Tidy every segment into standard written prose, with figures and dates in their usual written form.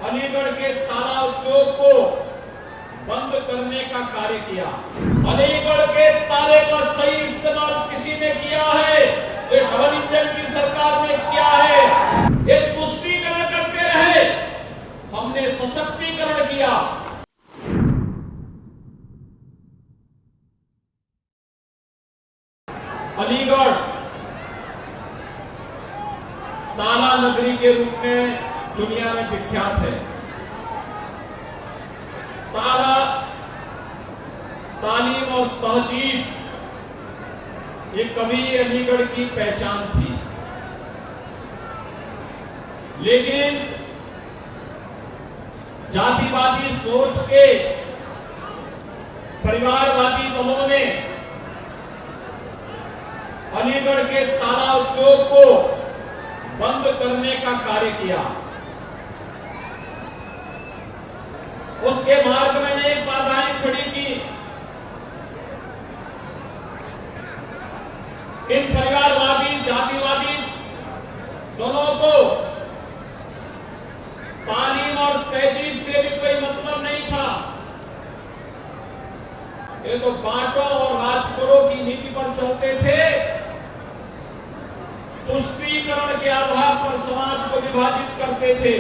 अलीगढ़ के ताला उद्योग को बंद करने का कार्य किया। अलीगढ़ के ताले का सही इस्तेमाल किसी ने किया है? ये डबल इंजन की सरकार ने किया है। ये तुष्टीकरण करते रहे, हमने सशक्तिकरण किया। अलीगढ़ ताला नगरी के रूप में दुनिया में विख्यात है। ताला, तालीम और तहजीब ये कभी अलीगढ़ की पहचान थी, लेकिन जातिवादी सोच के परिवारवादी दलों ने अलीगढ़ के ताला उद्योग को बंद करने का कार्य किया। उसके मार्ग में अनेक बाधाएं खड़ी की। इन परिवारवादी जातिवादी दोनों को तालीम और तहजीब से भी कोई मतलब नहीं था। ये तो बांटो और राज करो की नीति पर चलते थे। तुष्टीकरण के आधार पर समाज को विभाजित करते थे।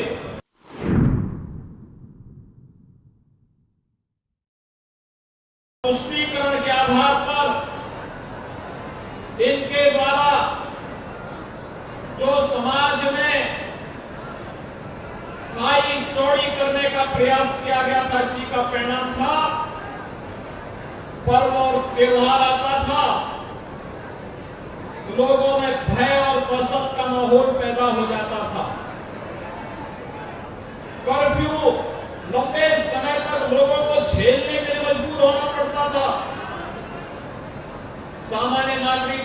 तुष्टीकरण के आधार पर इनके द्वारा जो समाज में खाई चौड़ी करने का प्रयास किया गया था, इसी का परिणाम था पर्व और त्योहार आता था, लोगों में भय और दहशत का माहौल पैदा हो जाता था। कर्फ्यू लंबे समय तक लोगों को झेलने के लिए मजबूर होना पड़ता था। सामान्य नागरिक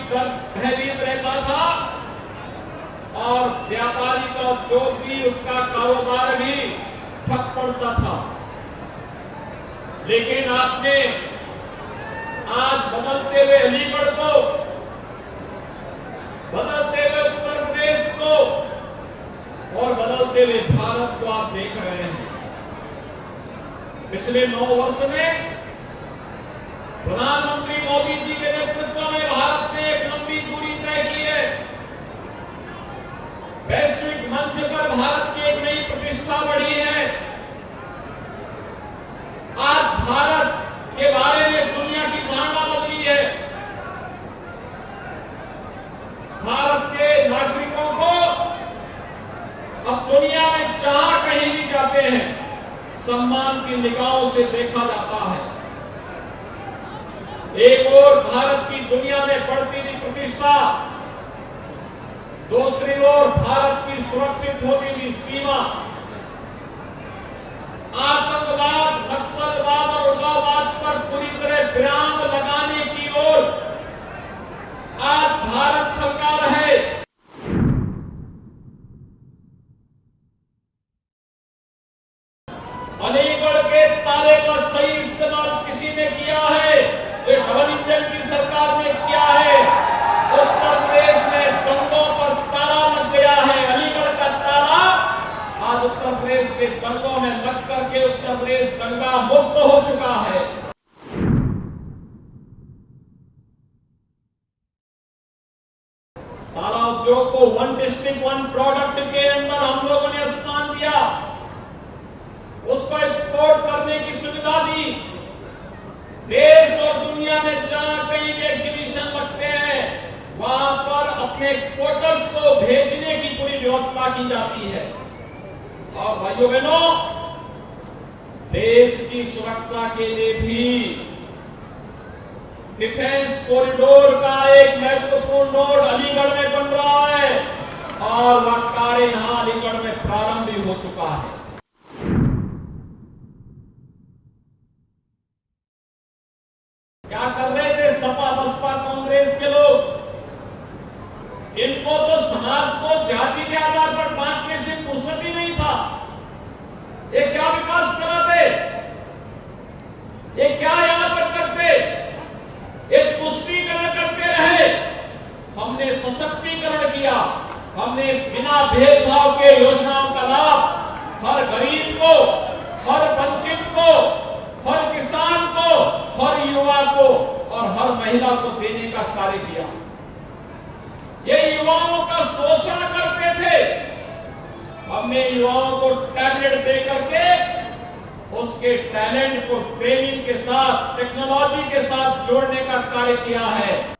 भयभीत रहता था और व्यापारी का उद्योग भी, उसका कारोबार भी ठप पड़ता था। लेकिन आपने आज बदलते हुए अलीगढ़ को, बदलते हुए उत्तर प्रदेश को और बदलते हुए भारत को आप देख रहे हैं। पिछले 9 वर्ष में प्रधानमंत्री मोदी जी के नेतृत्व में भारत ने एक लंबी दूरी तय की है। वैश्विक मंच पर भारत की एक नई प्रतिष्ठा बढ़ी है। आज भारत के बारे में दुनिया की धारणा बदली है। भारत के नागरिकों को अब दुनिया में जहां कहीं भी जाते हैं सम्मान की निगाहों से देखा जाता है। एक ओर भारत की दुनिया में बढ़ती हुई प्रतिष्ठा, दूसरी ओर भारत की सुरक्षित होती हुई सीमा। आतंकवाद, नक्सलवाद और उग्रवाद पर पूरी तरह विराम लगाने की ओर आज भारत सरकार है। अलीगढ़ के ताले का सही इस्तेमाल किसी ने किया है? ये डबल इंजन की सरकार ने किया है। उत्तर प्रदेश में दंगों पर ताला लग गया है। अलीगढ़ का ताला आज उत्तर प्रदेश के दंगों में लग करके उत्तर प्रदेश दंगा मुक्त हो चुका है। ताला उद्योग को 1 डिस्ट्रिक्ट 1 प्रोडक्ट के अंदर हम लोगों ने स्थान दिया, उसको एक्सपोर्ट करने की सुविधा दी। देश और दुनिया में जहां कहीं भी एग्जीबिशन लगते हैं वहां पर अपने एक्सपोर्टर्स को भेजने की पूरी व्यवस्था की जाती है। और भाइयों बहनों, देश की सुरक्षा के लिए भी डिफेंस कॉरिडोर का एक महत्वपूर्ण नोड अलीगढ़ में बन रहा है और वह कार्य यहां अलीगढ़ में प्रारंभ भी हो चुका है। क्या कर रहे थे सपा बसपा कांग्रेस के लोग? इनको तो समाज को जाति के आधार पर बांटने से फुर्सत ही नहीं था। ये क्या विकास कराते, ये क्या यहां पर करते? ये तुष्टीकरण करते रहे, हमने सशक्तिकरण किया। हमने बिना भेदभाव के योजनाओं का लाभ हर गरीब को, हर वंचित को, हर किसान को, हर युवा को और हर महिला को देने का कार्य किया। ये युवाओं का शोषण करते थे, हमने युवाओं को टैबलेट दे करके उसके टैलेंट को ट्रेनिंग के साथ, टेक्नोलॉजी के साथ जोड़ने का कार्य किया है।